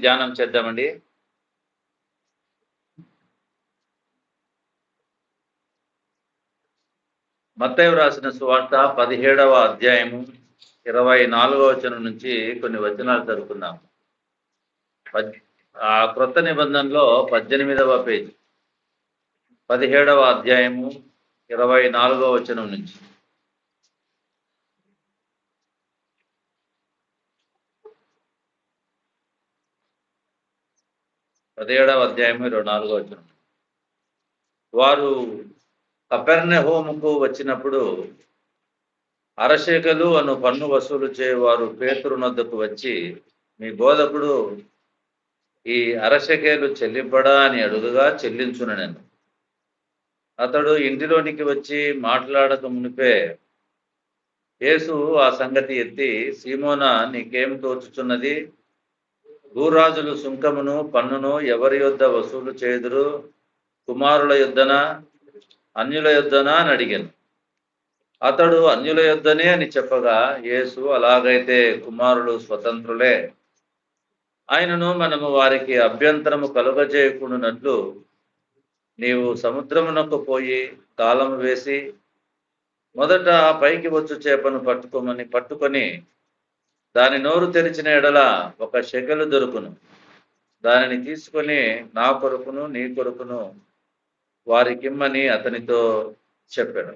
ధ్యానం చేద్దామండి. మత్తయి రాసిన సువార్త 17వ అధ్యాయము 24వ వచనం నుంచి కొన్ని వచనాలు చదువుకుందాం. క్రొత్త నిబంధనలో 18వ పేజీ 17వ అధ్యాయము 24వ వచనం నుంచి. వారు కపెర్నహూముకు వచ్చినప్పుడు అరశేకలు అను పన్ను వసూలు చేయవారు పేతురు నొద్దకు వచ్చి, మీ బోధకుడు ఈ అరశకేలు చెల్లింపడా అని అడుగుగా, చెల్లించుననెను. అతడు ఇంటిలోనికి వచ్చి మాట్లాడక మునిపే యేసు ఆ సంగతి ఎత్తి, సీమోనా, నీకేం తోచుచున్నది? భూరాజులు సుంకమును పన్నును ఎవరి యొద్ద వసూలు చేయుదురు? కుమారుల యొద్దనా, అన్యుల యొద్దనా అని అడిగాను. అతడు అన్యుల యొద్దనే అని చెప్పగా, యేసు, అలాగైతే కుమారులు స్వతంత్రులే. ఆయనను మనము వారికి అభ్యంతరము కలుగజేయకుండానట్లు నీవు సముద్రమునకు పోయి గాలము వేసి మొదట పైకి వచ్చు చేపను పట్టుకొని దాని నోరు తెరిచిన ఎడల 1 షెకెలు దొరుకును. దానిని తీసుకొని నా కొరకును నీ కొరకును వారికిమ్మని అతనితో చెప్పాడు.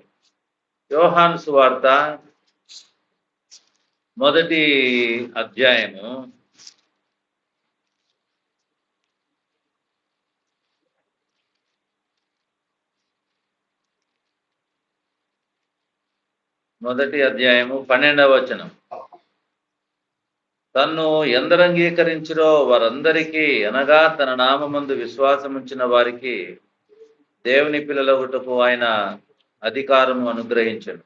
యోహాను సువార్త 1వ అధ్యాయము 12వ వచనం. తన్ను ఎందరు అంగీకరించిరో వారందరికీ, అనగా తన నామమందు విశ్వాసముంచిన వారికి దేవుని పిల్లలగుటకు ఆయన అధికారము అనుగ్రహించాడు.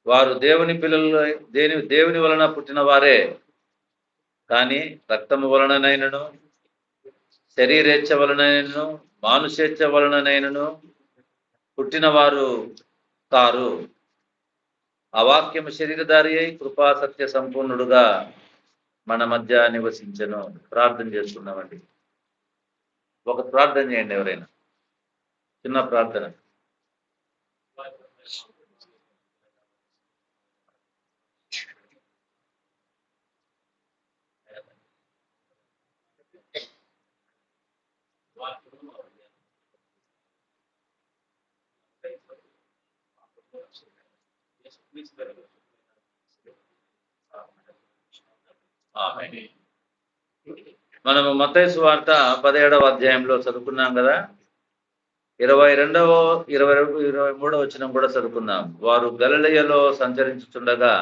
వారు దేవుని పిల్లలు, దేవుని వలన పుట్టిన వారే, కానీ రక్తము వలననైనను, శరీరేచ్ఛ వలనైనను, మానుషేచ్ఛ వలననైనను పుట్టిన వారు కారు. ఆ వాక్యము శరీరధారి అయి కృపా సత్య సంపూర్ణుడుగా మన మధ్య నివసించెను. ప్రార్థన చేస్తున్నామండి. ఒక ప్రార్థన చేయండి, ఎవరైనా చిన్న ప్రార్థన. మనము మత్తయి సువార్త 17వ అధ్యాయంలో చదువుకున్నాం కదా. 22వ 23వ వచనం కూడా చదువుకున్నాం. వారు గలిలయలో సంచరించుచుండగా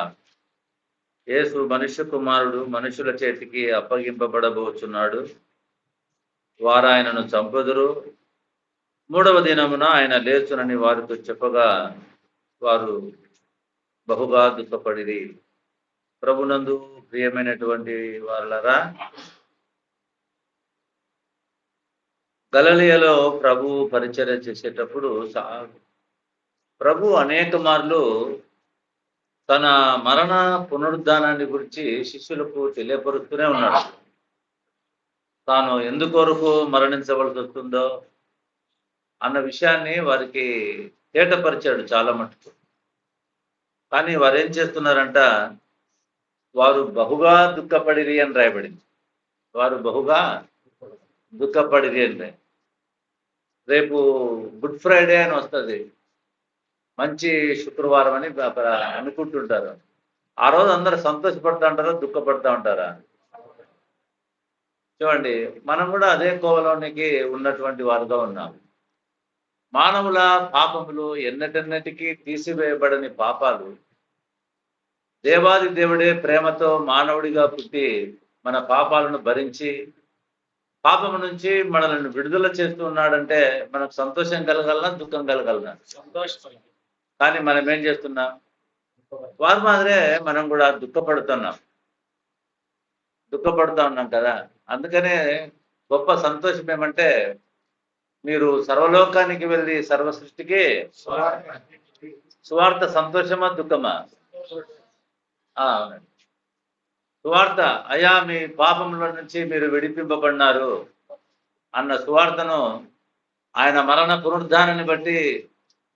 యేసు, మనుష్య కుమారుడు మనుషుల చేతికి అప్పగింపబడబోచున్నాడు, వారు ఆయనను చంపుదురు, 3వ దినమున ఆయన లేచునని వారితో చెప్పగా వారు బహుగా దుఃఖపడిరి. ప్రభునందు ప్రియమైనటువంటి వాళ్ళరా, గలిలయలో ప్రభు పరిచర్య చేసేటప్పుడు ప్రభు అనేక మార్లు తన మరణ పునరుద్ధానాన్ని గురించి శిష్యులకు తెలియపరుస్తూనే ఉన్నాడు. తాను ఎందుకొరకు మరణించవలసి వస్తుందో అన్న విషయాన్ని వారికి తేటపరిచాడు చాలా మటుకు. కానీ వారు ఏం చేస్తున్నారంట? వారు బహుగా దుఃఖపడిరి అని రాయబడింది. వారు బహుగా దుఃఖపడిరి అంటే, రేపు గుడ్ ఫ్రైడే అని వస్తుంది, మంచి శుక్రవారం అని అనుకుంటుంటారు. ఆ రోజు అందరూ సంతోషపడుతూ ఉంటారా, దుఃఖపడుతూ ఉంటారా? చూడండి, మనం కూడా అదే కోవలోనికి ఉన్నటువంటి వారుగా ఉన్నాం. మానవుల పాపములు ఎన్నటెన్నటికీ తీసివేయబడని పాపాలు. దేవాది దేవుడే ప్రేమతో మానవుడిగా పుట్టి మన పాపాలను భరించి పాపము నుంచి మనల్ని విడుదల చేస్తూ ఉన్నాడంటే మనకు సంతోషం కలగలనా, దుఃఖం కలగలనా? సంతోషం. కానీ మనం ఏం చేస్తున్నాం? వారి మాదిరే మనం కూడా దుఃఖపడుతూ ఉన్నాం కదా. అందుకనే గొప్ప సంతోషం ఏమంటే, మీరు సర్వలోకానికి వెళ్ళి సర్వ సృష్టికి సువార్త సంతోషమా, దుఃఖమా? అవునండి. సువార్త, అయ్యా మీ పాపముల నుంచి మీరు విడిపింపబడినారు అన్న సువార్తను, ఆయన మరణ పునరుద్ధానాన్ని బట్టి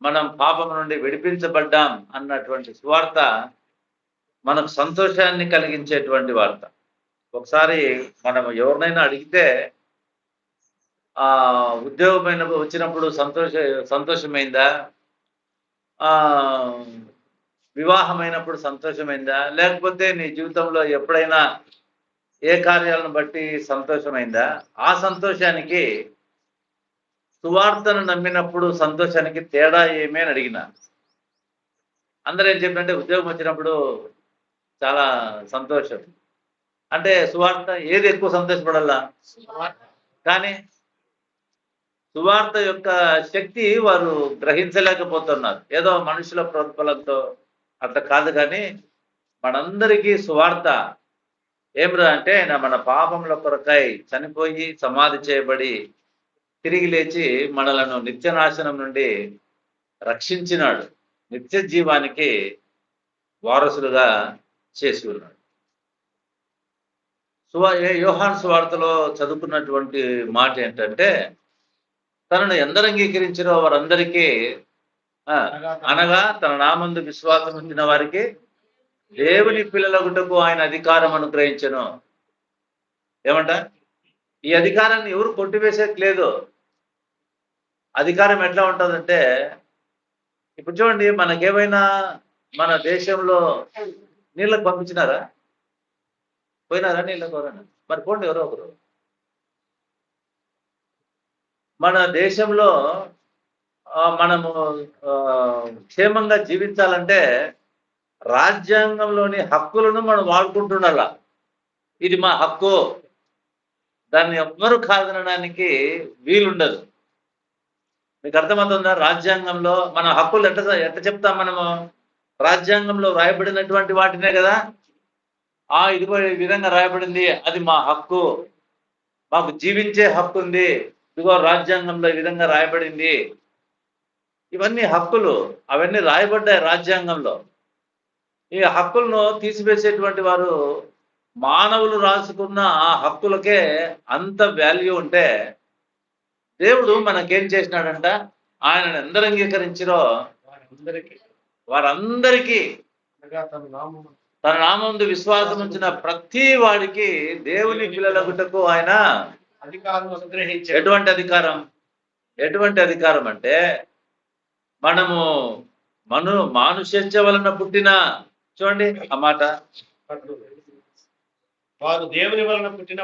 మనం పాపం నుండి విడిపించబడ్డాం అన్నటువంటి సువార్త మనకు సంతోషాన్ని కలిగించేటువంటి వార్త. ఒకసారి మనం ఎవరినైనా అడిగితే ఉద్యోగమైన వచ్చినప్పుడు సంతోషమైందా, వివాహమైనప్పుడు సంతోషమైందా, లేకపోతే నీ జీవితంలో ఎప్పుడైనా ఏ కార్యాలను బట్టి సంతోషమైందా? ఆ సంతోషానికి సువార్తను నమ్మినప్పుడు సంతోషానికి తేడా ఏమీ అని అడిగిన. అందరూ ఏం చెప్పినంటే ఉద్యోగం వచ్చినప్పుడు చాలా సంతోషం అంటే సువార్త ఏది ఎక్కువ సంతోషపడాలా? కానీ సువార్త యొక్క శక్తి వారు గ్రహించలేకపోతున్నారు. ఏదో మనుషుల ప్రోత్బలంతో అట్లా కాదు, కానీ మనందరికీ సువార్త ఏమిరా అంటే మన పాపముల కొరకై చనిపోయి సమాధి చేయబడి తిరిగి లేచి మనలను నిత్యనాశనం నుండి రక్షించినాడు, నిత్య జీవానికి వారసులుగా చేసి ఉన్నాడు. యోహాను సువార్తలో చదువుకున్నటువంటి మాట ఏంటంటే, తనను ఎందరు అంగీకరించారో వారందరికీ అనగా తన నామందు విశ్వాసం ఉంచిన వారికి దేవుని పిల్లలగుటకు ఆయన అధికారం అనుగ్రహించను. ఏమంట? ఈ అధికారాన్ని ఎవరు కొట్టివేసేది లేదు. అధికారం ఎట్లా ఉంటుందంటే, ఇప్పుడు చూడండి, మనకేమైనా మన దేశంలో నీళ్ళకు పంపించినారా? పోయినారా నీళ్ళకు ఎవరైనా? మరి పోండి ఎవరో ఒకరు. మన దేశంలో మనము క్షేమంగా జీవించాలంటే రాజ్యాంగంలోని హక్కులను మనం వాడుకుంటుండాల. ఇది మా హక్కు, దాన్ని ఎవ్వరూ కాదనడానికి వీలుండదు. మీకు అర్థమవుతుందా? రాజ్యాంగంలో మన హక్కులు ఎట్ట చెప్తాం మనము? రాజ్యాంగంలో రాయబడినటువంటి వాటినే కదా, ఇదిగో ఈ విధంగా రాయబడింది, అది మా హక్కు, మాకు జీవించే హక్కు ఉంది, ఇదిగో రాజ్యాంగంలో ఈ విధంగా రాయబడింది. ఇవన్నీ హక్కులు, అవన్నీ రాయబడ్డాయి రాజ్యాంగంలో. ఈ హక్కులను తీసివేసేటువంటి వారు మానవులు రాసుకున్న ఆ హక్కులకే అంత వాల్యూ ఉంటే, దేవుడు మనకేం చేసినాడంట? ఆయనను ఎందరు అంగీకరించిరో వారందరికీ తన నామందు విశ్వాసం ఉంచిన ప్రతి వాడికి దేవుని పిల్లలగుటకు ఆయన అధికారం అనుగ్రహించాడు. ఎటువంటి అధికారం అంటే, మనము మానుషేచ్ఛ వలన పుట్టిన, చూడండి ఆ మాట, వారు దేవుని వలన పుట్టిన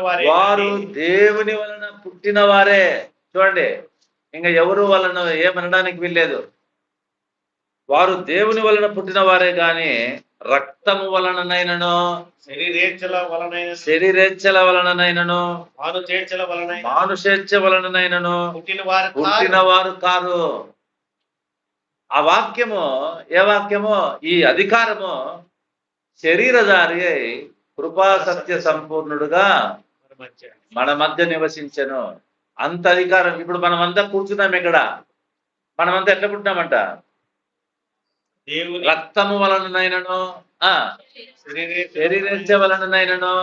వారే. చూడండి, ఇంకా ఎవరు వలన ఏమనడానికి వీల్లేదు. వారు దేవుని వలన పుట్టిన వారే గాని రక్తము వలననైనను, శరీరేచ్ఛల వలననైనను, మానుషేచ్ఛ వలననైనను పుట్టిన వారు కారు. ఆ వాక్యము ఏ వాక్యమో? ఈ అధికారము శరీరధారి అయి కృపా సత్య సంపూర్ణుడుగా మన మధ్య నివసించను. అంత అధికారం. ఇప్పుడు మనమంతా కూర్చున్నాం ఇక్కడ, మనమంతా ఎట్లా పుట్టినామంట? రక్తము వలననైనను, శరీరేచ్ఛ వలననైనను,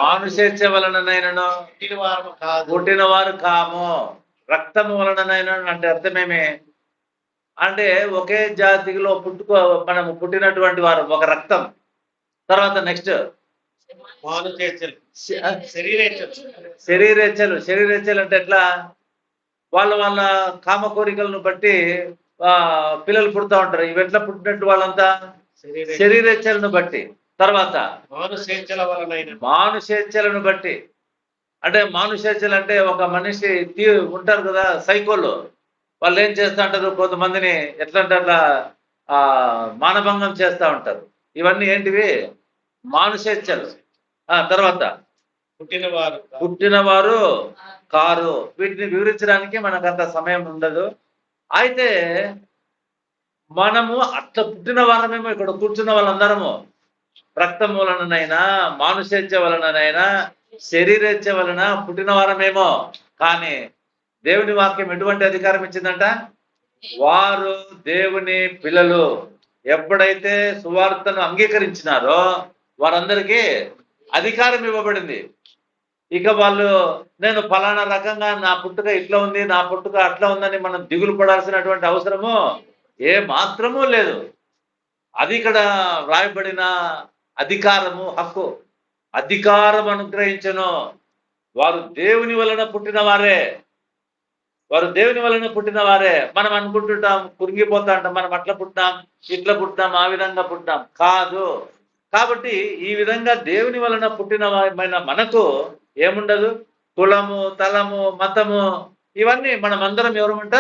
మానుషేచ్ఛ వలననైనను పుట్టిన వారు కాము. రక్తము వలననైనను అంటే అర్థమేమి అంటే, ఒకే జాతిలో మనము పుట్టినటువంటి వారు, ఒక రక్తం. తర్వాత నెక్స్ట్ శరీరేచ్ఛలు అంటే ఎట్లా? వాళ్ళ కామ కోరికలను బట్టి పిల్లలు పుడతా ఉంటారు. ఇవి ఎట్లా పుట్టినట్టు? వాళ్ళంతా శరీరేచ్ఛలను బట్టి. తర్వాత మానుషేచ్ఛలను బట్టి. అంటే మానుషేచ్ఛలు అంటే, ఒక మనిషి ఉంటారు కదా సైకోలు, వాళ్ళు ఏం చేస్తూ ఉంటారు? కొంతమందిని ఎట్లా అంటే అట్లా మానభంగం చేస్తూ ఉంటారు. ఇవన్నీ ఏంటివి? మానుషేచ్ఛలు. తర్వాత పుట్టినవారు కారు. వీటిని వివరించడానికి మనకు అంత సమయం ఉండదు. అయితే మనము అట్లా పుట్టిన వారమేమో, ఇక్కడ కూర్చున్న వాళ్ళందరము రక్తం వలననైనా, మానుషేచ్ఛ వలననైనా, శరీరేచ్ఛ వలన పుట్టిన వారమేమో. కానీ దేవుని వాక్యం ఎటువంటి అధికారం ఇచ్చిందంట? వారు దేవుని పిల్లలు ఎప్పుడైతే సువార్తను అంగీకరించినారో వారందరికీ అధికారం ఇవ్వబడింది. ఇక వాళ్ళు నేను ఫలానా రకంగా నా పుట్టుక ఇట్లా ఉంది, నా పుట్టుక అట్లా ఉందని మనం దిగులు పడాల్సినటువంటి అవసరము ఏ మాత్రమూ లేదు. అది ఇక్కడ వ్రాయబడిన అధికారము, హక్కు. అధికారం అనుగ్రహించను. వారు దేవుని వలన పుట్టిన వారే. వారు దేవుని వలన పుట్టిన వారే. మనం అనుకుంటుంటాం, కురింగిపోతా ఉంటాం, మనం అట్లా పుట్టినాం, ఇట్లా పుట్టినాం, ఆ విధంగా పుట్టినాం. కాదు. కాబట్టి ఈ విధంగా దేవుని వలన పుట్టిన మనకు ఏముండదు? కులము, తలము, మతము ఇవన్నీ మనమందరం ఎవరమంట?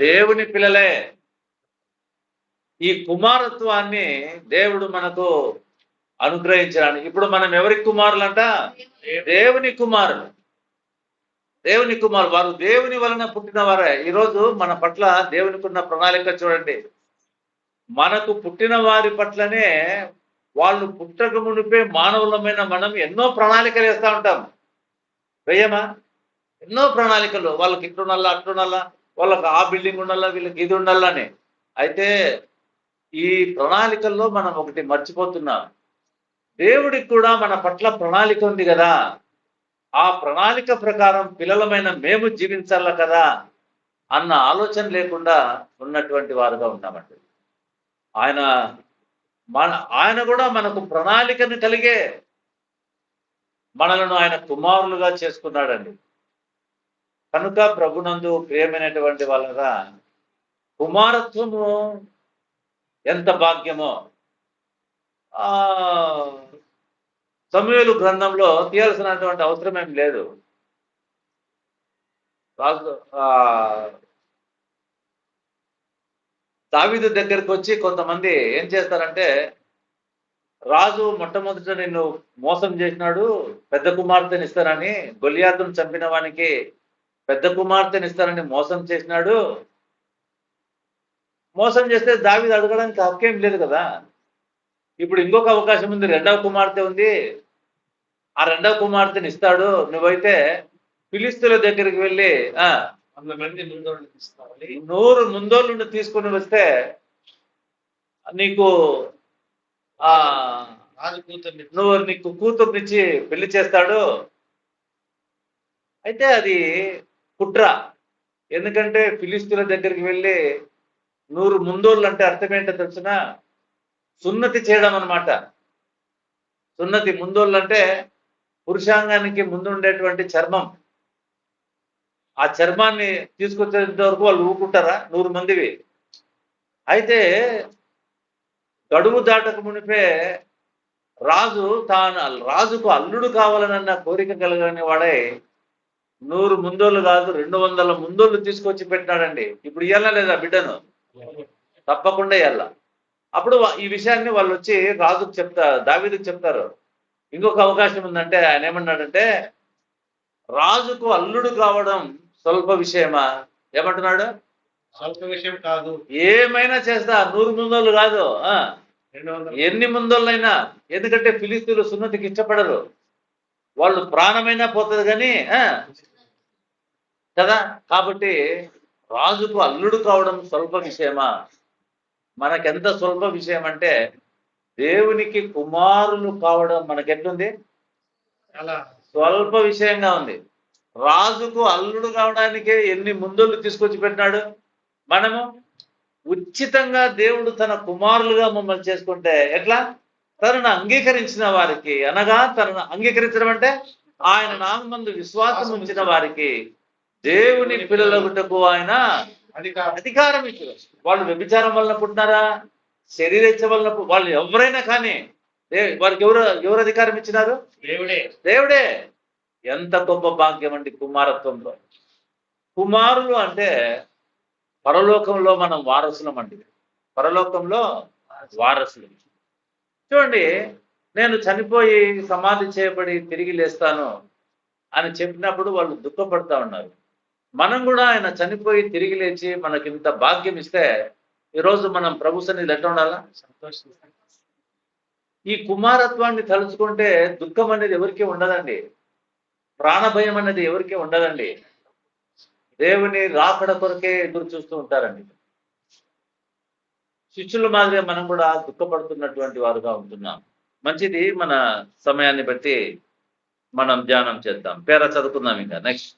దేవుని పిల్లలే. ఈ కుమారత్వాన్ని దేవుడు మనకు అనుగ్రహించడానికి. ఇప్పుడు మనం ఎవరికి కుమారులంట? దేవుని కుమారులు. దేవుని కుమారు. వారు దేవుని వలన పుట్టిన వారే. ఈరోజు మన పట్ల దేవునికి ఉన్న ప్రణాళిక చూడండి. మనకు పుట్టిన వారి పట్లనే వాళ్ళు పుట్టక మునిపే మానవులమైన మనం ఎన్నో ప్రణాళికలు వేస్తూ ఉంటాం. వేయమా? ఎన్నో ప్రణాళికలు. వాళ్ళకి ఇట్లుండాలా, అట్లుండాలా, వాళ్ళకి ఆ బిల్డింగ్ ఉండాలా, వీళ్ళకి ఇది ఉండాలని. అయితే ఈ ప్రణాళికల్లో మనం ఒకటి మర్చిపోతున్నాం. దేవుడికి కూడా మన పట్ల ప్రణాళిక ఉంది కదా. ఆ ప్రణాళిక ప్రకారం పిల్లలమైన మేము జీవించాల కదా అన్న ఆలోచన లేకుండా ఉన్నటువంటి వారుగా ఉన్నామండి. ఆయన కూడా మనకు ప్రణాళికను కలిగే మనలను ఆయన కుమారులుగా చేసుకున్నాడండి. కనుక ప్రభునందు ప్రియమైనటువంటి వాళ్ళగా కుమారత్వము ఎంత భాగ్యమో సమూయేలు గ్రంథంలో తీయాల్సినటువంటి అవసరం ఏం లేదు. దావీదు దగ్గరికి వచ్చి కొంతమంది ఏం చేస్తారంటే, రాజు మొట్టమొదట నిన్ను మోసం చేసినాడు, పెద్ద కుమార్తెని ఇస్తానని, గొలియాతును చంపిన వానికి పెద్ద కుమార్తెని ఇస్తానని మోసం చేసినాడు. మోసం చేస్తే దావీదు అడగడానికి హక్కేం లేదు కదా. ఇప్పుడు ఇంకొక అవకాశం ఉంది, రెండవ కుమార్తె ఉంది, ఆ రెండవ కుమార్తెని ఇస్తాడు. నువ్వైతే ఫిలిస్తీన్ల దగ్గరికి వెళ్ళి 100 ముందోళ్ళను తీసుకుని వస్తే నీకు నీకు కూతుర్నిచ్చి పెళ్లి చేస్తాడు. అయితే అది కుట్ర. ఎందుకంటే ఫిలిస్తీన్ల దగ్గరికి వెళ్ళి 100 ముందోళ్ళు అంటే అర్థం ఏంటో తెలిసిన? సున్నతి చేయడం అనమాట. సున్నతి. ముందోళ్ళు అంటే పురుషాంగానికి ముందు ఉండేటువంటి చర్మం. ఆ చర్మాన్ని తీసుకొచ్చేంత వరకు వాళ్ళు ఊరుకుంటారా? 100 మందివి. అయితే గడువు దాటక మునిపే రాజుకు అల్లుడు కావాలనన్న కోరిక కలగని వాడై 100 ముందోళ్ళు కాదు 200 ముందోళ్ళు తీసుకొచ్చి పెట్టినాడండి. ఇప్పుడు ఇయ్యాలా లేదా బిడ్డను? తప్పకుండా ఇయ్యాల. అప్పుడు ఈ విషయాన్ని వాళ్ళు వచ్చి రాజుకు చెప్తారు, దావీదుకు చెప్తారు. ఇంకొక అవకాశం ఉందంటే ఆయన ఏమన్నాడంటే, రాజుకు అల్లుడు కావడం స్వల్ప విషయమా? ఏమంటున్నాడు? స్వల్ప విషయం కాదు, ఏమైనా చేస్తా. 100 ముందోళ్ళు కాదు, ఎన్ని ముందోళ్ళైనా. ఎందుకంటే ఫిలిస్తీన్లు సున్నతికి ఇష్టపడరు. వాళ్ళు ప్రాణమైనా పోతుంది కానీ కదా. కాబట్టి రాజుకు అల్లుడు కావడం స్వల్ప విషయమా? మనకెంత స్వల్ప విషయం అంటే, దేవునికి కుమారులు కావడం మనకెట్లుంది? చాలా స్వల్ప విషయంగా ఉంది. రాజుకు అల్లుడు కావడానికే ఎన్ని ముందోళ్ళు తీసుకొచ్చి పెట్టినాడు. మనము ఉచితంగా దేవుడు తన కుమారులుగా మమ్మల్ని చేసుకుంటే ఎట్లా? తనను అంగీకరించిన వారికి, అనగా తనను అంగీకరించడం అంటే ఆయన నామందు విశ్వాసం ఉంచిన వారికి దేవుని పిల్లలగుటకు ఆయన అధికారం ఇచ్చారు. వాళ్ళు వ్యభిచారం వలన పుట్టినారా, శరీరేచ్ఛ వలన, వాళ్ళు ఎవరైనా కానీ వారికి ఎవరు అధికారం ఇచ్చినారు? దేవుడే. ఎంత గొప్ప భాగ్యం అండి కుమారత్వంలో. కుమారులు అంటే పరలోకంలో మనం వారసులం అండి. పరలోకంలో వారసులు. చూడండి, నేను చనిపోయి సమాధి చేయబడి తిరిగి లేస్తాను అని చెప్పినప్పుడు వాళ్ళు దుఃఖపడతా ఉన్నారు. మనం కూడా ఆయన చనిపోయి తిరిగి లేచి మనకి ఇంత భాగ్యం ఇస్తే ఈరోజు మనం ప్రభు సన్నిధిలో ఎట్లా ఉండాలా? సంతోషిస్తాం. ఈ కుమారత్వాన్ని తలుచుకుంటే దుఃఖం అనేది ఎవరికీ ఉండదండి. ప్రాణభయం అనేది ఎవరికీ ఉండదండి. దేవుని రాకడ కొరకే ఎదురు చూస్తూ ఉంటారండి. శిష్యుల మాదిరిగా మనం కూడా దుఃఖపడుతున్నటువంటి వారుగా ఉంటున్నాం. మంచిది. మన సమయాన్ని బట్టి మనం ధ్యానం చేద్దాం. పేర చదువుకుందాం ఇంకా నెక్స్ట్.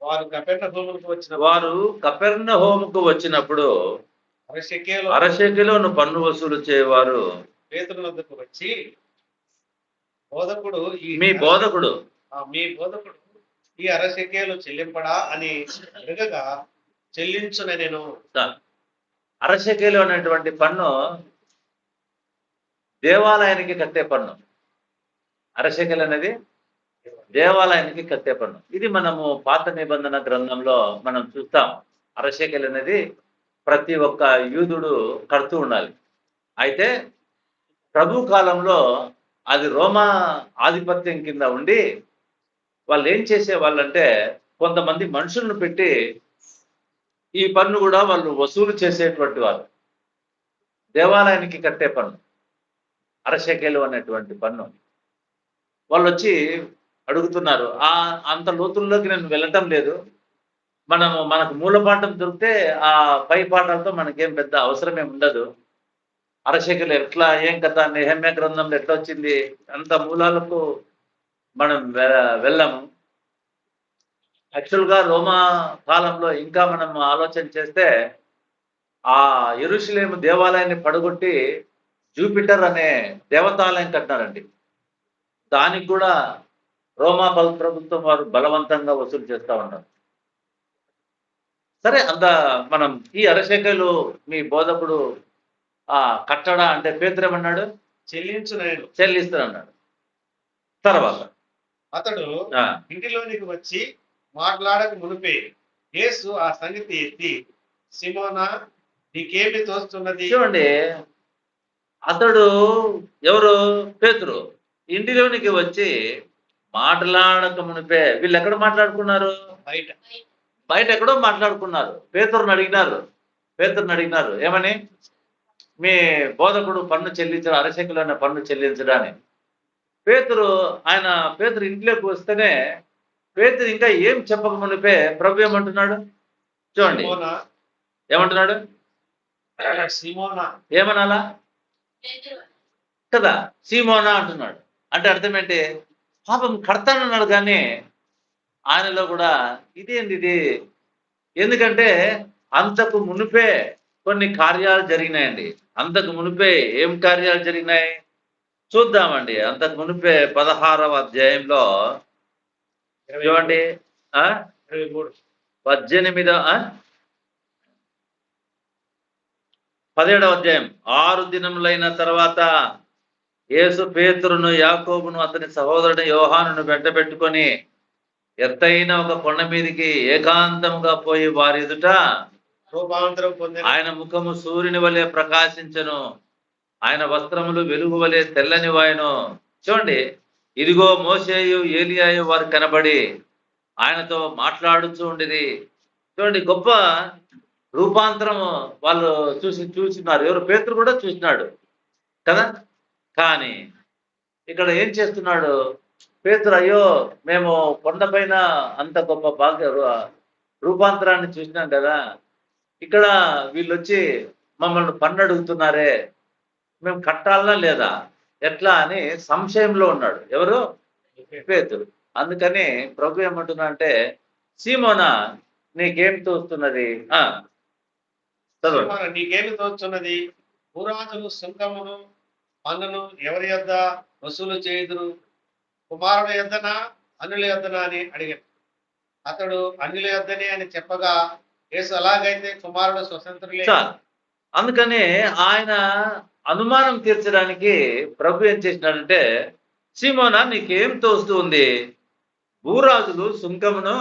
వారు కపెర్నహూముకు వచ్చిన వారు కపెర్నహూముకు వచ్చినప్పుడు అరశెకేలు అరశెకెలును పన్ను వసూలు చేయవారు పేతురు వద్దకు వచ్చి, బోధకుడు మీ బోధకుడు మీ బోధకుడు ఈ అరశెకేలు చెల్లింపడా అని అడగగా, చెల్లించున నేను. అరశెకెలు అనేటువంటి పన్ను దేవాలయానికి కట్టే పన్ను. అరశెకెలు అనేది దేవాలయానికి కట్టే పన్ను. ఇది మనము పాత నిబంధన గ్రంథంలో మనం చూస్తాం. అరశెకెలు అనేది ప్రతి ఒక్క యూదుడు కడుతూ ఉండాలి. అయితే ప్రభు కాలంలో అది రోమా ఆధిపత్యం కింద ఉండి వాళ్ళు ఏం చేసే వాళ్ళంటే కొంతమంది మనుషులను పెట్టి ఈ పన్ను కూడా వాళ్ళు వసూలు చేసేటువంటి వారు. దేవాలయానికి కట్టే పన్ను అరశెకెలు అనేటువంటి పన్ను. వాళ్ళు వచ్చి అడుగుతున్నారు. అంత లోతుల్లోకి నేను వెళ్ళటం లేదు. మనకు మూలపాఠం దొరికితే ఆ పై పాఠాలతో మనకేం పెద్ద అవసరమేం ఉండదు. అరశెకెలు ఎట్లా, ఏం కథ, నెహెమ్యా గ్రంథంలో ఎట్లా వచ్చింది, అంత మూలాలకు మనం వెళ్ళాము. యాక్చువల్గా రోమా కాలంలో ఇంకా మనం ఆలోచన చేస్తే ఆ యెరూషలేము దేవాలయాన్ని పడగొట్టి జూపిటర్ అనే దేవతాలయం కట్టినారండి. దానికి కూడా రోమా ప్రభుత్వం వారు బలవంతంగా వసూలు చేస్తూ ఉన్నారు. సరే, అంత మనం ఈ అరశెకెలు మీ బోధకుడు కట్టడా అంటే పేతురు ఏమన్నాడు? చెల్లించు నేను, చెల్లిస్తానన్నాడు. తర్వాత అతడు ఇంటిలోనికి వచ్చి మాట్లాడక మునిపే యేసు ఆ సంగతి ఎత్తి, సిమోనా, నీకేమి తోస్తున్నది? చూడండి, అతడు ఎవరు? పేతురు. ఇంటిలోనికి వచ్చి మాట్లాడక మునిపే, వీళ్ళు ఎక్కడ మాట్లాడుకున్నారు? బయట ఎక్కడో మాట్లాడుకున్నారు. పేతురుని అడిగినారు ఏమని? మీ బోధకుడు పన్ను చెల్లించడం, అరశెకెలు అనే పన్ను చెల్లించడాన్ని. పేతురు ఇంట్లోకి వస్తేనే పేతురు ఇంకా ఏం చెప్పక మునిపే ప్రభు ఏమంటున్నాడు చూడండి. ఏమంటున్నాడు? ఏమనాలా కదా, సీమోనా అంటున్నాడు. అంటే అర్థం ఏంటి? పాపం కడతానన్నాడు కానీ ఆయనలో కూడా ఇదేంది ఇది. ఎందుకంటే అంతకు మునిపే కొన్ని కార్యాలు జరిగినాయండి. అంతకు మునిపే ఏం కార్యాలు జరిగినాయి చూద్దామండి. అంతకు మునిపే 16వ అధ్యాయంలో చూడండి. 17వ అధ్యాయం. 6 దినములైన తర్వాత యేసు పేతురును, యాకోబును, అతని సహోదరుడు యోహానును వెంటబెట్టుకొని ఎత్తైన ఒక కొండ మీదికి ఏకాంతముగా పోయి వారి ఎదుట రూపాంతరం పొంది, ఆయన ముఖము సూర్యుని వలె ప్రకాశించను, ఆయన వస్త్రములు వెలుగు వలె తెల్లని వాయను. చూడండి, ఇదిగో మోషేయు ఏలియాయు వారు కనబడి ఆయనతో మాట్లాడుచూ ఉండేది. చూడండి, గొప్ప రూపాంతరము వాళ్ళు చూసినారు. ఎవరు? పేతురు కూడా చూసినాడు కదా. కానీ ఇక్కడ ఏం చేస్తున్నాడు పేతురు? అయ్యో, మేము కొండపైన అంత గొప్ప రూపాంతరాన్ని చూసినాం కదా, ఇక్కడ వీళ్ళు వచ్చి మమ్మల్ని పన్ను అడుగుతున్నారే, మేము కట్టాలనా లేదా, ఎట్లా అని సంశయంలో ఉన్నాడు. ఎవరు? పేతురు. అందుకని ప్రభు ఏమంటున్నా అంటే, సీమోనా, నీకేం తోస్తున్నది? నీకేమి తోస్తున్నది? పురాజులు సుంకమును పన్నును ఎవరి యొద్ద వసూలు చేయుదురు? కుమారుల యొద్దనా, అన్యుల యొద్దనా అని అడిగాడు. అతడు అన్యుల యొద్దనే అని చెప్పగా, యేసు అలాగైతే కుమారుడు స్వతంత్రులే. అందుకని ఆయన అనుమానం తీర్చడానికి ప్రభు ఏం చేసినాడంటే, సీమోనా, నీకేం తోస్తూ ఉంది? భూరాజులు సుంకమును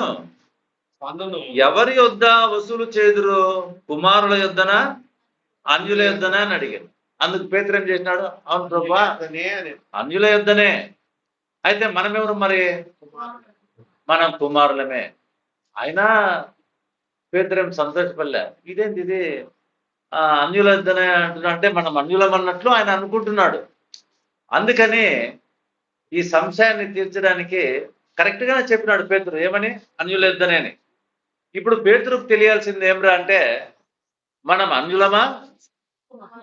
పన్నును ఎవరి యొద్ద వసూలు చేదురు? కుమారుల యొద్దనా, అన్యుల యొద్దనా అని అడిగాడు. అందుకు పేతురు ఏం చేసినాడు? అవును ప్రభా, అన్యుల యొద్దనే. అయితే మనమెవరు మరి? మనం కుమారులమే. అయినా పేతురు ఏం సంతోషపడలే. ఇదేంటి ఇది, అన్యుల యొద్దనే అంటున్నా అంటే మనం అన్యులం అన్నట్లు ఆయన అనుకుంటున్నాడు. అందుకని ఈ సంశయాన్ని తీర్చడానికి కరెక్ట్ గానే చెప్పినాడు పేతురు. ఏమని? అన్యుల యొద్దనే అని. ఇప్పుడు పేతురుకు తెలియాల్సింది ఏమ్రా అంటే మనం అన్యులమా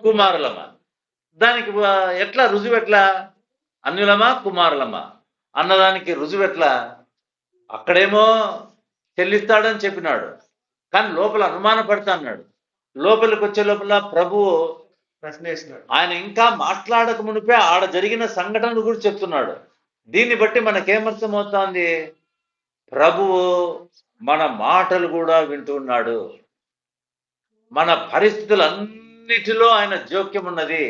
కుమారులమా? దానికి ఎట్లా రుజువు ఎట్లా? అన్యులమా కుమారులమా అన్నదానికి రుజువు ఎట్లా? అక్కడేమో చెల్లిస్తాడని చెప్పినాడు, కానీ లోపల అనుమాన పడతా అన్నాడు. లోపలికి వచ్చే లోపల ప్రభువు ప్రశ్న వేసినాడు. ఆయన ఇంకా మాట్లాడక మునిపే ఆడ జరిగిన సంఘటనలు కూడా చెప్తున్నాడు. దీన్ని బట్టి మనకేమర్థమవుతోంది? ప్రభువు మన మాటలు కూడా వింటున్నాడు. మన పరిస్థితులన్నిటిలో ఆయన జోక్యం ఉన్నది.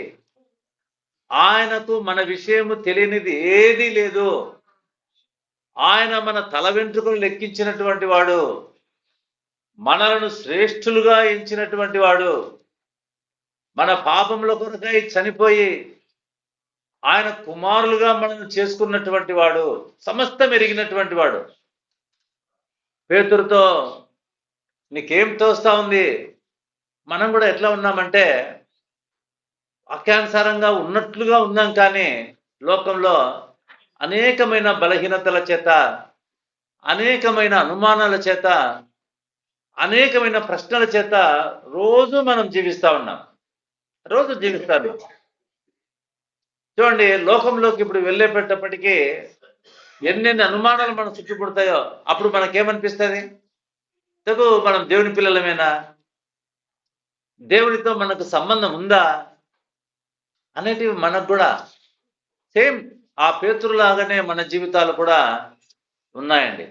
ఆయనకు మన విషయము తెలియనిది ఏదీ లేదు. ఆయన మన తల వెంట్రుకలు లెక్కించినటువంటి వాడు, మనలను శ్రేష్ఠులుగా ఎంచినటువంటి వాడు, మన పాపముల కొరకై చనిపోయి ఆయన కుమారులుగా మనల్ని చేసుకున్నటువంటి వాడు, సమస్తం ఎరిగినటువంటి వాడు. పేతురుతో నీకేం తోస్తా ఉంది? మనం కూడా ఎట్లా ఉన్నామంటే వాక్యానుసారంగా ఉన్నట్లుగా ఉన్నాం, కానీ లోకంలో అనేకమైన బలహీనతల చేత, అనేకమైన అనుమానాల చేత, అనేకమైన ప్రశ్నల చేత రోజు మనం జీవిస్తా ఉన్నాం. రోజు జీవిస్తాను. చూడండి, లోకంలోకి ఇప్పుడు వెళ్ళేటప్పటికీ ఎన్నెన్ని అనుమానాలు మనం చుట్టుపడతాయో అప్పుడు మనకేమనిపిస్తుంది? తగు మనం దేవుని పిల్లలమేనా? దేవునితో మనకు సంబంధం ఉందా అనేటివి మనకు కూడా సేమ్ ఆ పేతురులాగానే మన జీవితాలు కూడా ఉన్నాయండి.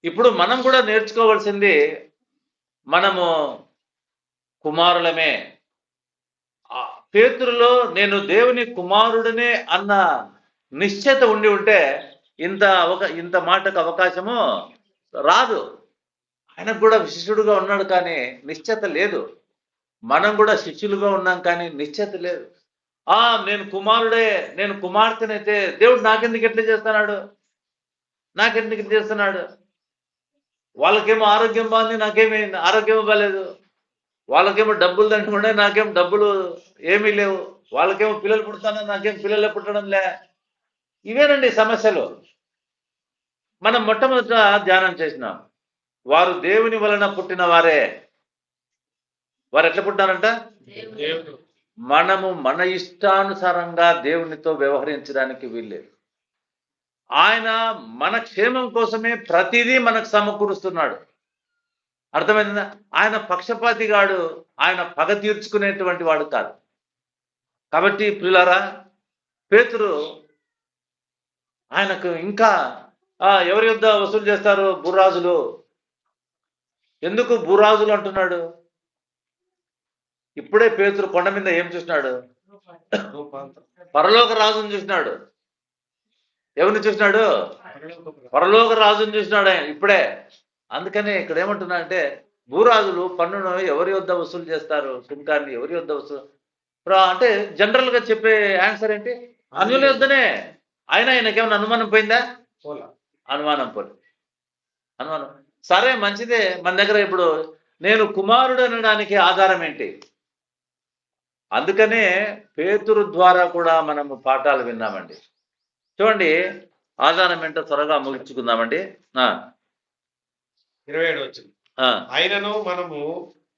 ఇప్పుడు మనం కూడా నేర్చుకోవాల్సింది, మనము కుమారులమే. ఆ పేతురులో నేను దేవుని కుమారుడనే అన్న నిశ్చయత ఉండి ఉంటే ఇంత మాటకు అవకాశము రాదు. ఆయనకు కూడా శిష్యుడుగా ఉన్నాడు, కానీ నిశ్చయత లేదు. మనం కూడా శిష్యులుగా ఉన్నాం, కానీ నిశ్చయత లేదు. నేను కుమారుడే, నేను కుమార్తెనైతే దేవుడు నాకెందుకు ఎట్లా చేస్తున్నాడు? నాకెందుకు చేస్తున్నాడు? వాళ్ళకేమో ఆరోగ్యం బాగుంది, నాకేమీ ఆరోగ్యం బాగాలేదు. వాళ్ళకేమో డబ్బులు దండుకుంటే నాకేమో డబ్బులు ఏమీ లేవు. వాళ్ళకేమో పిల్లలు పుడతానో నాకేం పిల్లలే పుట్టడం లే. ఇవేనండి సమస్యలు. మనం మొట్టమొదట ధ్యానం చేసినాం, వారు దేవుని వలన పుట్టిన వారే. వారు ఎట్లా పుట్టారంట? దేవుడు. మనము మన ఇష్టానుసారంగా దేవునితో వ్యవహరించడానికి వీల్లేదు. ఆయన మన క్షేమం కోసమే ప్రతిదీ మనకు సమకూరుస్తున్నాడు. అర్థమైందా? ఆయన పక్షపాతిగాడు, ఆయన పగ తీర్చుకునేటువంటి వాడు కాదు. కాబట్టి ప్రియులారా, పేతురు ఆయనకు ఇంకా ఎవరి యొద్ద వసూలు చేస్తారు? భూరాజులు. ఎందుకు భూరాజులు అంటున్నాడు? ఇప్పుడే పేతురు కొండ మీద ఏం చూసినాడు? రూపాంతరం. పరలోక రాజుని చూసినాడు. ఎవరిని చూసినాడు? పరలోక రాజుని చూసినాడు ఆయన ఇప్పుడే. అందుకనే ఇక్కడ ఏమంటున్నా అంటే, భూరాజులు పన్నును ఎవరి యొద్ద వసూలు చేస్తారు? సుంకాన్ని ఎవరి యొద్ద వసూలు అంటే జనరల్ గా చెప్పే ఆన్సర్ ఏంటి? అన్యుల యొద్దనే. ఆయనకేమైనా అనుమానం పోయిందా? అనుమానం పోలేదు. అనుమానం సరే, మంచిదే. మన దగ్గర ఇప్పుడు నేను కుమారుడు అనడానికి ఆధారం ఏంటి? అందుకనే పేతురు ద్వారా కూడా మనము పాఠాలు విన్నామండి. చూడండి, ఆధారం ఏంటో త్వరగా ముగించుకుందామండి. 27 వచ్చింది. ఆయనను మనము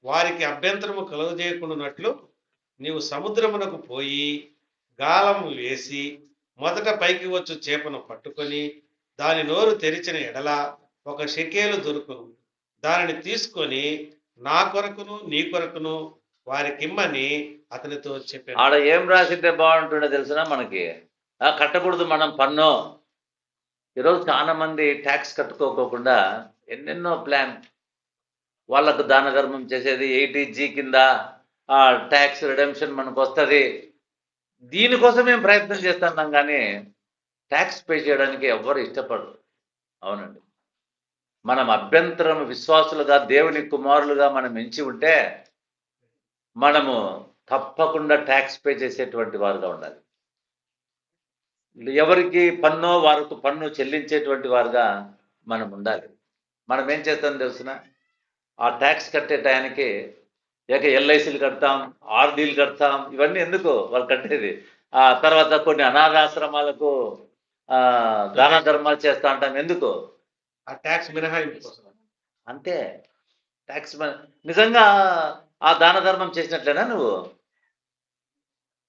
వారికి అభ్యంతరము కలుగజేయకుండానట్లు నీవు సముద్రమునకు పోయి గాలము వేసి మొదట పైకి వచ్చు చేపను పట్టుకొని దాని నోరు తెరిచిన ఎడల 1 షెకేలు దొరుకును. దానిని తీసుకొని నా కొరకును నీ కొరకును వారికిమ్మని అతనితో చెప్పాను. ఆడ ఏం రాసింటే బాగుంటుండే తెలిసినా మనకి? కట్టకూడదు మనం పన్ను. ఈరోజు చాలా మంది ట్యాక్స్ కట్టుకోకుండా ఎన్నెన్నో ప్లాన్, వాళ్ళకు దాన ధర్మం చేసేది 80G కింద ట్యాక్స్ రిడెంప్షన్ మనకు వస్తుంది. దీనికోసం మేము ప్రయత్నం చేస్తున్నాం, కానీ ట్యాక్స్ పే చేయడానికి ఎవ్వరు ఇష్టపడరు. అవునండి, మనం అభ్యంతరం విశ్వాసులుగా దేవుని కుమారులుగా మనం ఎంచి ఉంటే మనము తప్పకుండా ట్యాక్స్ పే చేసేటువంటి వారుగా ఉండాలి. ఎవరికి పన్ను వారికి పన్ను చెల్లించేటువంటి వారుగా మనం ఉండాలి. మనం ఏం చేస్తాం తెలుసిన? ఆ ట్యాక్స్ కట్టే టయానికి ఎల్ఐసీలు కడతాం, ఆర్డీలు కడతాం. ఇవన్నీ ఎందుకు వాళ్ళు కట్టేది? తర్వాత కొన్ని అనాథాశ్రమాలకు దాన ధర్మాలు చేస్తా ఉంటాం. ఎందుకు? ఆ ట్యాక్స్ మినహాయింపు కోసం. అంతే. ట్యాక్స్ నిజంగా ఆ దాన ధర్మం చేసినట్లేనా నువ్వు?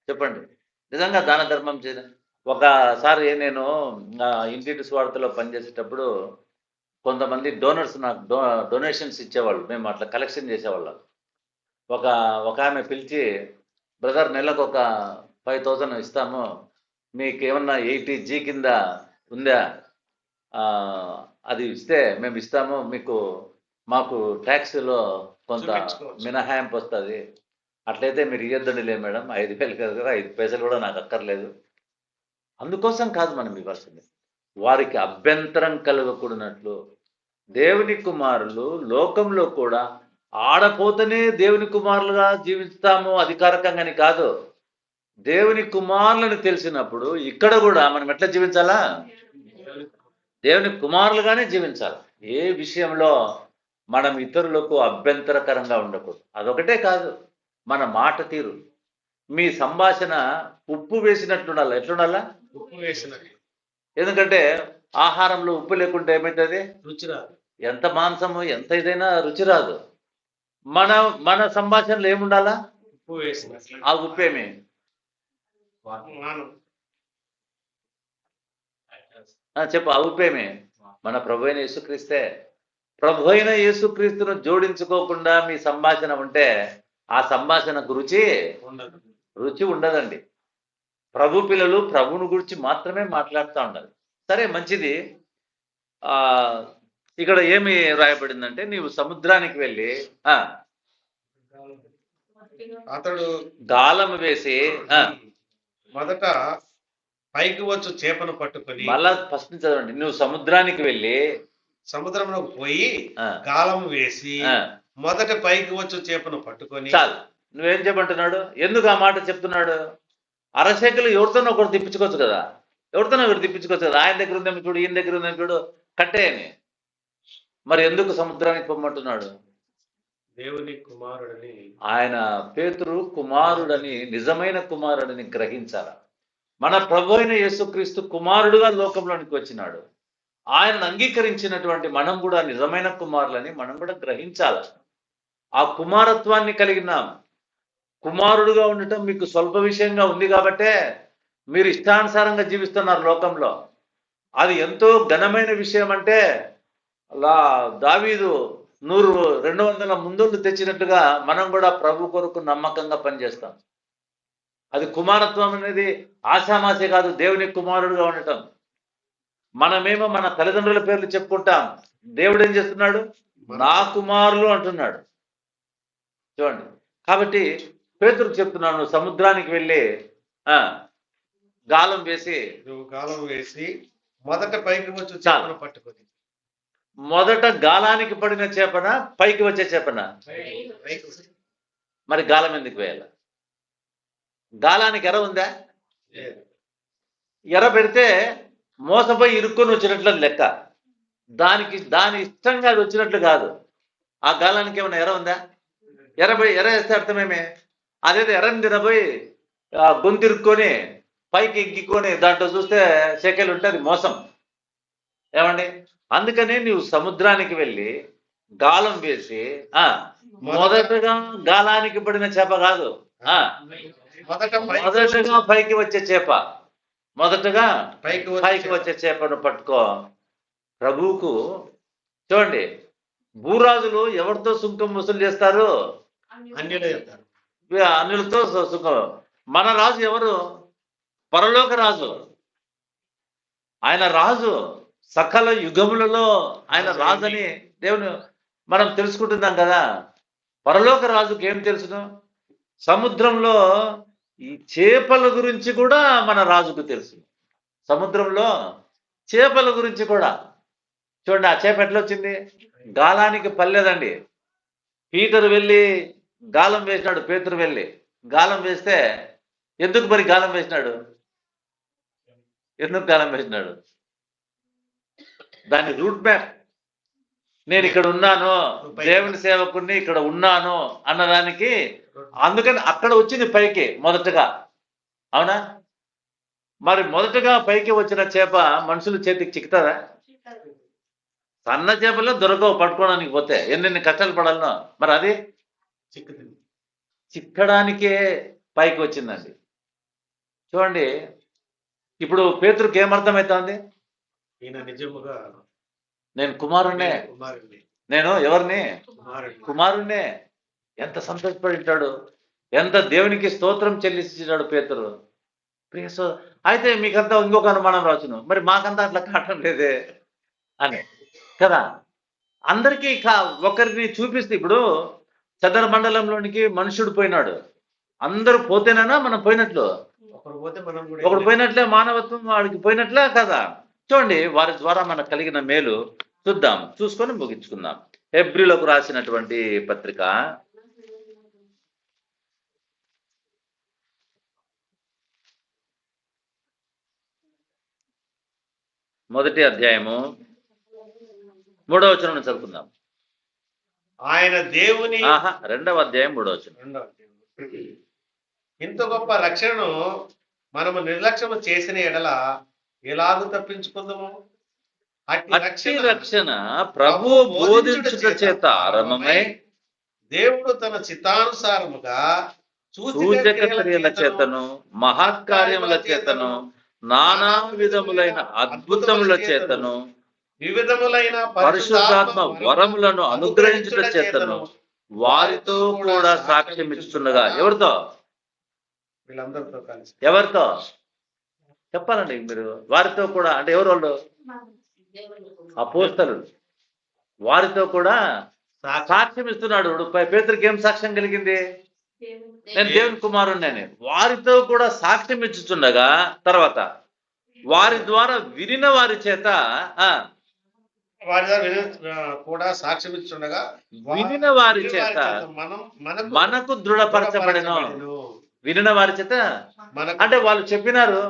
చెప్పండి. నిజంగా దాన ధర్మం చేసిన ఒకసారి నేను ఇంటింటి స్వార్థలో పనిచేసేటప్పుడు కొంతమంది డోనర్స్ నాకు డొనేషన్స్ ఇచ్చేవాళ్ళు. మేము అట్లా కలెక్షన్ చేసేవాళ్ళం. ఒక ఒక ఆమె పిలిచి, బ్రదర్ నెలకు ఒక 5,000 ఇస్తాము, మీకు ఏమన్నా 80G కింద ఉందా, అది ఇస్తే మేము ఇస్తాము, మాకు ట్యాక్స్లో కొంత చూపించుకోవచ్చు. మినహాయింపు వస్తుంది, అట్లయితే మీరు ఇవ్వద్దండిలే మేడం, 5,000 కదా, 5 పైసలు కూడా నాకు అక్కర్లేదు. అందుకోసం కాదు మనం ఇవ్వాల్సింది, వారికి అభ్యంతరం కలగకూడనట్లు. దేవుని కుమారులు లోకంలో కూడా ఆడపోతేనే దేవుని కుమారులుగా జీవిస్తాము అధికారికంగాని కాదు. దేవుని కుమారులను తెలిసినప్పుడు ఇక్కడ కూడా మనం ఎట్లా జీవించాలా? దేవుని కుమారులుగానే జీవించాలి. ఏ విషయంలో మనం ఇతరులకు అభ్యంతరకరంగా ఉండకూడదు. అదొకటే కాదు, మన మాట తీరు, మీ సంభాషణ ఉప్పు వేసినట్లుండాలి. ఎట్లుండాలా? ఉప్పు వేసినది ఎందుకంటే ఆహారంలో ఉప్పు లేకుంటే ఏమవుతుంది? రుచి రాదు. ఎంత మాంసము ఎంత ఇదైనా రుచి రాదు. మన మన సంభాషణలో ఏముండాలా? ఉప్పు వేసినట్లు ఆ ఉప్పేమి? చెప్పు, ఆ ఉప్పేమి? మన ప్రభు అయిన యేసుక్రీస్తే. ప్రభు అయిన యేసుక్రీస్తును జోడించుకోకుండా మీ సంభాషణ ఉంటే ఆ సంభాషణకు రుచి ఉండదండి. ప్రభు పిల్లలు ప్రభువును గురించి మాత్రమే మాట్లాడుతూ ఉండాలి. సరే, మంచిది. ఇక్కడ ఏమి రాయబడిందంటే, నీవు సముద్రానికి వెళ్ళి అతడు గాలం వేసి మొదట పైకి వచ్చు చేపను పట్టుకొని, మళ్ళా ఫస్ట్ చదవండి, నువ్వు సముద్రానికి వెళ్ళి సముద్రంలోకి పోయి గాలం వేసి మొదట పైకి వచ్చు చేపను పట్టుకొని. చాలు, నువ్వేం చెప్పంటున్నాడు? ఎందుకు ఆ మాట చెప్తున్నాడు? అరసేకలు ఎవరితోనో ఒకటి తిప్పించుకోవచ్చు కదా, ఎవరితోనో ఒకటి తిప్పించుకోవచ్చు కదా. ఆయన దగ్గర ఉందేమి చూడు, ఈయన దగ్గర ఉందేమి చూడు, కట్టేయని. మరి ఎందుకు సముద్రానికి పొమ్మంటున్నాడు? దేవుని కుమారుడని, ఆయన పేతురు కుమారుడని, నిజమైన కుమారుడని గ్రహించాల. మన ప్రభు అయిన యేసుక్రీస్తు కుమారుడుగా లోకంలోనికి వచ్చినాడు. ఆయనను అంగీకరించినటువంటి మనం కూడా నిజమైన కుమారులని మనం కూడా గ్రహించాలి. ఆ కుమారత్వాన్ని కలిగినాం. కుమారుడుగా ఉండటం మీకు స్వల్ప విషయంగా ఉంది కాబట్టే మీరు ఇష్టానుసారంగా జీవిస్తున్నారు లోకంలో. అది ఎంతో ఘనమైన విషయం. అంటే దావీదు 100-200 ముందులు తెచ్చినట్టుగా మనం కూడా ప్రభు కొరకు నమ్మకంగా పనిచేస్తాం. అది కుమారత్వం అనేది ఆశామాసే కాదు, దేవుని కుమారుడుగా ఉండటం. మనమేమో మన తల్లిదండ్రుల పేర్లు చెప్పుకుంటాం, దేవుడు ఏం చేస్తున్నాడు? నా కుమారులు అంటున్నాడు. చూడండి, కాబట్టి పేతురు చెప్తున్నాను, సముద్రానికి వెళ్ళి గాలం వేసి మొదట పైకి వచ్చు చేపను పట్టుకొని. మొదట గాలానికి పడిన చేపన, పైకి వచ్చే చేపన? మరి గాలం ఎందుకు వేయాలి? గాలానికి ఎర ఉందా? ఎర పెడితే మోసపోయి ఇరుక్కొని వచ్చినట్లు లెక్క. దాని ఇష్టంగా అది వచ్చినట్లు కాదు. ఆ గాలానికి ఏమైనా ఎర ఉందా? ఎర వేస్తే అర్థమేమే? అదేదో ఎర్రని తినబోయి గొంతిరుక్కొని పైకి ఎగ్గికొని దాంట్లో చూస్తే సెకలు ఉంటే అది మోసం. ఏమండి? అందుకనే నీవు సముద్రానికి వెళ్ళి గాలం వేసి మొదటగా గాలానికి పడిన చేప కాదు, మొదటగా పైకి వచ్చే చేప, మొదటగా పైకి వచ్చే చేపను పట్టుకో. ప్రభువుకు చూడండి, భూరాజులు ఎవరితో సుంకం వసూలు చేస్తారు? అన్యులతో సుంకం. మన రాజు ఎవరు? పరలోక రాజు. ఆయన రాజు, సకల యుగములలో ఆయన రాజని దేవుని మనం తెలుసుకుంటున్నాం కదా. పరలోక రాజుకి ఏం తెలుసును? సముద్రంలో ఈ చేపల గురించి కూడా మన రాజుకు తెలుసు. సముద్రంలో చేపల గురించి కూడా. చూడండి, ఆ చేప ఎట్లా వచ్చింది? గాలానికి పర్లేదండి. పీతరు వెళ్ళి గాలం వేసినాడు, పేతురు వెళ్ళి గాలం వేస్తే ఎందుకు మరి గాలం వేసినాడు? ఎందుకు గాలం వేసినాడు? దాని రూట్ మ్యాప్, నేను ఇక్కడ ఉన్నాను, దేవుని సేవకుడిని, ఇక్కడ ఉన్నాను అన్నదానికి. అందుకని అక్కడ వచ్చింది పైకి మొదటగా. అవునా? మరి మొదటగా పైకి వచ్చిన చేప మనుషుల చేతికి చిక్కుతుందా? సన్న చేపల్లో దొరకవు పట్టుకోవడానికి పోతే ఎన్నెన్ని కష్టాలు పడాలనో. మరి అది చిక్కుతుంది. చిక్కడానికే పైకి వచ్చిందండి. చూడండి, ఇప్పుడు పేతురుకి ఏమర్థమవుతోంది? ఈయన నిజముగా నేను కుమారుణ్ణే. కుమారుణ్ణి. నేను ఎవరిని? కుమారుణ్ణి. కుమారుణ్ణే. ఎంత సంతోషపడి ఉంటాడు, ఎంత దేవునికి స్తోత్రం చెల్లించాడు పేతురు. ప్రియ అయితే మీకంతా ఇంకొక అనుమానం రాచును, మరి మాకంతా అట్లా కావటం లేదే అని కదా. అందరికీ ఒకరిని చూపిస్తే, ఇప్పుడు చదర మండలంలోనికి మనుషుడు పోయినాడు, అందరూ పోతేనేనా మనం పోయినట్లు? ఒకరు పోతే మనం కూడా ఒకడు పోయినట్లే మానవత్వం వాడికి పోయినట్లే కదా. చూడండి, వారి ద్వారా మనకు కలిగిన మేలు చూద్దాం, చూసుకొని ముగించుకుందాం. హెబ్రీలకు రాసినటువంటి పత్రిక 1వ అధ్యాయము 3వ వచనం చదువుకుందాం. ఆయన దేవుని 2వ అధ్యాయం 3వ వచనం. ఇంత గొప్ప రక్షణను మనము నిర్లక్ష్యం చేసిన ఎడల ఎలాగూ తప్పించుకుందాము? అట్టి రక్షణ ప్రభు బోధించుట చేత ఆరంభమై దేవుడు తన చిత్తానుసారముగా సూచక క్రియల చేతను మహత్కార్యముల చేతను నానా విధములైన అద్భుతముల చేతను వివిధములైన పరిశుద్ధాత్మ వరములను అనుగ్రహించుట చేతను వారితో కూడా సాక్ష్యం ఇస్తుండగా. ఎవరితో? వీళ్ళందరితో కలిసి. ఎవరితో చెప్పాలండి మీరు? వారితో కూడా అంటే ఎవరు? వాళ్ళు అపోస్తలులు. వారితో కూడా సాక్ష్యం ఇస్తున్నాడు. పేతురుకి ఏం సాక్ష్యం కలిగింది? నేను దేవుని కుమారుణ్ణి. వారితో కూడా సాక్ష్యం ఇచ్చుచుండగా, తర్వాత వారి ద్వారా వినిన వారి చేత కూడా సాక్ష్యం ఇచ్చుండగా వినిన వారి చేత మనకు దృఢపరచబడెను. వినిన వారి చేత అంటే వాళ్ళు చెప్పినారు,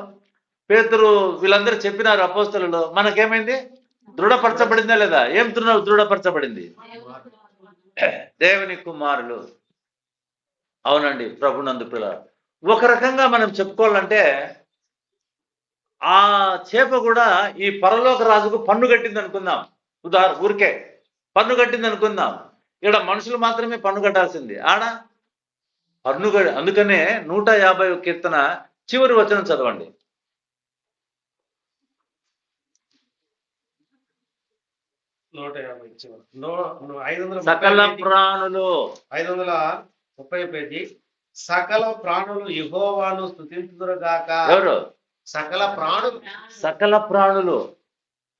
పేతురు వీళ్ళందరూ చెప్పినారు అపోస్తలులు, మనకేమైంది? దృఢపరచబడిందా లేదా? ఏం దృఢపరచబడింది? దేవుని కుమారులు. అవునండి, ప్రభునందు పిల్లలు. ఒక రకంగా మనం చెప్పుకోవాలంటే ఆ చేప కూడా ఈ పరలోక రాజుకు పన్ను కట్టింది అనుకుందాం. ఊరికే పన్ను కట్టింది అనుకుందాం. ఇక్కడ మనుషులు మాత్రమే పన్ను కట్టాల్సింది, ఆడ పన్ను. అందుకనే 150వ కీర్తన చివరి వచనం చదవండి. సకల ప్రాణులు 530 పేజీ. సకల ప్రాణులు యెహోవాను స్తుతించుదురుగాక. ఎవరు? సకల ప్రాణులు. సకల ప్రాణులు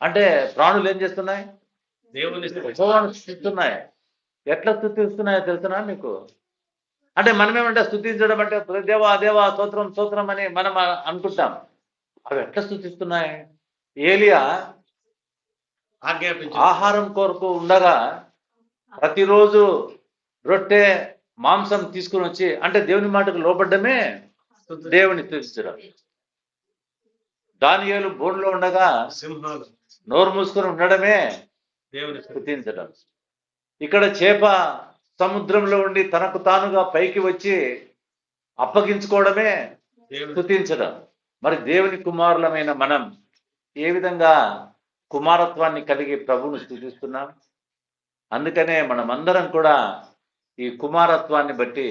అంటే ప్రాణులు ఏం చేస్తున్నాయి? దేవుని యెహోవాను స్తుతిస్తున్నాయి. ఎట్లా స్తుతిస్తున్నాయో తెలుసునా మీకు? అంటే మనమేమంటే స్తుతించడం అంటే దేవా దేవా స్తోత్రం స్తోత్రం అని మనం అనుకుంటాం. అవి ఎట్లా స్తుతిస్తున్నాయి? ఏలియా ఆహారం కొరకు ఉండగా ప్రతిరోజు రొట్టె మాంసం తీసుకుని వచ్చి, అంటే దేవుని మాటకు లోపడ్డమే దేవుని స్తుతించడం. దానియేలు బోన్లో ఉండగా సింహాలు నోరు మూసుకొని ఉండడమే దేవుని స్తుతించడం. ఇక్కడ చేప సముద్రంలో ఉండి తనకు తానుగా పైకి వచ్చి అప్పగించుకోవడమే స్తుతించడం. మరి దేవుని కుమారులమైన మనం ఏ విధంగా కుమారత్వాన్ని కలిగి ప్రభువును స్తుతిస్తున్నాం? అందుకనే మనమందరం కూడా ఈ కుమారత్వాన్ని బట్టి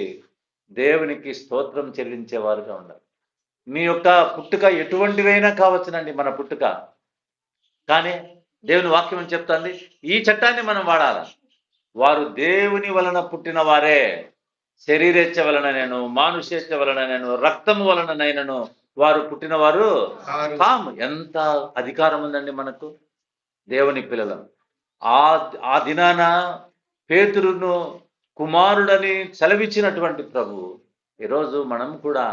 దేవునికి స్తోత్రం చెల్లించేవారుగా ఉండాలి. మీ యొక్క పుట్టుక ఎటువంటివైనా కావచ్చునండి, మన పుట్టుక. కానీ దేవుని వాక్యం అని చెప్తుంది, ఈ చట్టాన్ని మనం వాడాలి. వారు దేవుని వలన పుట్టిన వారే, శరీరేచ్ఛ వలన నేను, మానుషేచ్ఛ వలన నేను, రక్తము వలననైనను వారు పుట్టినవారు కాము. ఎంత అధికారం ఉందండి మనకు దేవుని పిల్లలం. ఆ దినాన పేతురును కుమారుడని సెలవిచ్చినటువంటి ప్రభు, ఈరోజు మనం కూడా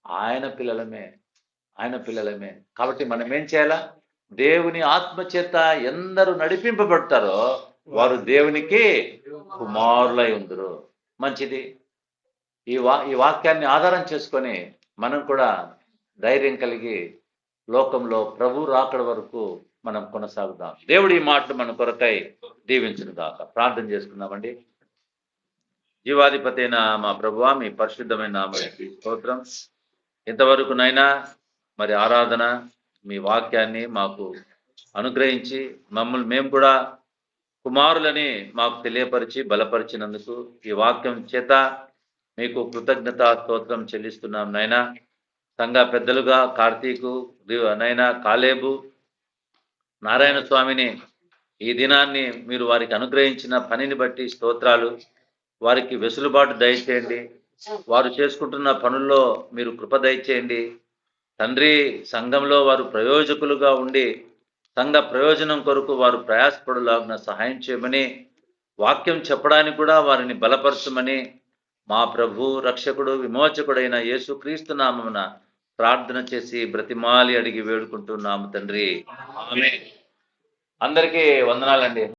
ఆయన పిల్లలమే, ఆయన పిల్లలమే. కాబట్టి మనం ఏం చేయాలా? దేవుని ఆత్మ చేత ఎందరూ నడిపింపబడతారో వారు దేవునికి కుమారులై ఉందరు. మంచిది. ఈ వాక్యాన్ని ఆధారం చేసుకొని మనం కూడా ధైర్యం కలిగి లోకంలో ప్రభు రాకడ వరకు మనం కొనసాగుదాం. దేవుడి మాటలు మన కొరకై దీవించును గాక. ప్రార్థన చేసుకుందామండి. జీవాధిపతి అయిన మా ప్రభువా, మీ పరిశుద్ధమైన నామమునకు స్తోత్రం. ఇంతవరకు నైనా మరి ఆరాధన, మీ వాక్యాన్ని మాకు అనుగ్రహించి మమ్మల్ని మేము కూడా కుమారులని మాకు తెలియపరిచి బలపరిచినందుకు ఈ వాక్యం చేత మీకు కృతజ్ఞత స్తోత్రం చెల్లిస్తున్నాం నాయనా. సంఘ పెద్దలుగా కార్తీకు, నైనా కాలేబు, నారాయణ స్వామిని ఈ దినాన్ని మీరు వారికి అనుగ్రహించిన పనిని బట్టి స్తోత్రాలు. వారికి వెసులుబాటు దయచేయండి. వారు చేసుకుంటున్న పనుల్లో మీరు కృప దయచేయండి తండ్రి. సంఘంలో వారు ప్రయోజకులుగా ఉండి సంఘ ప్రయోజనం కొరకు వారు ప్రయాసపడులాగిన సహాయం చేయమని, వాక్యం చెప్పడానికి కూడా వారిని బలపరచమని మా ప్రభు రక్షకుడు విమోచకుడైన యేసుక్రీస్తు నామమున ప్రార్థన చేసి బ్రతిమాలి అడిగి వేడుకుంటున్నాము తండ్రి. ఆమేన్. అందరికీ వందనాలండి.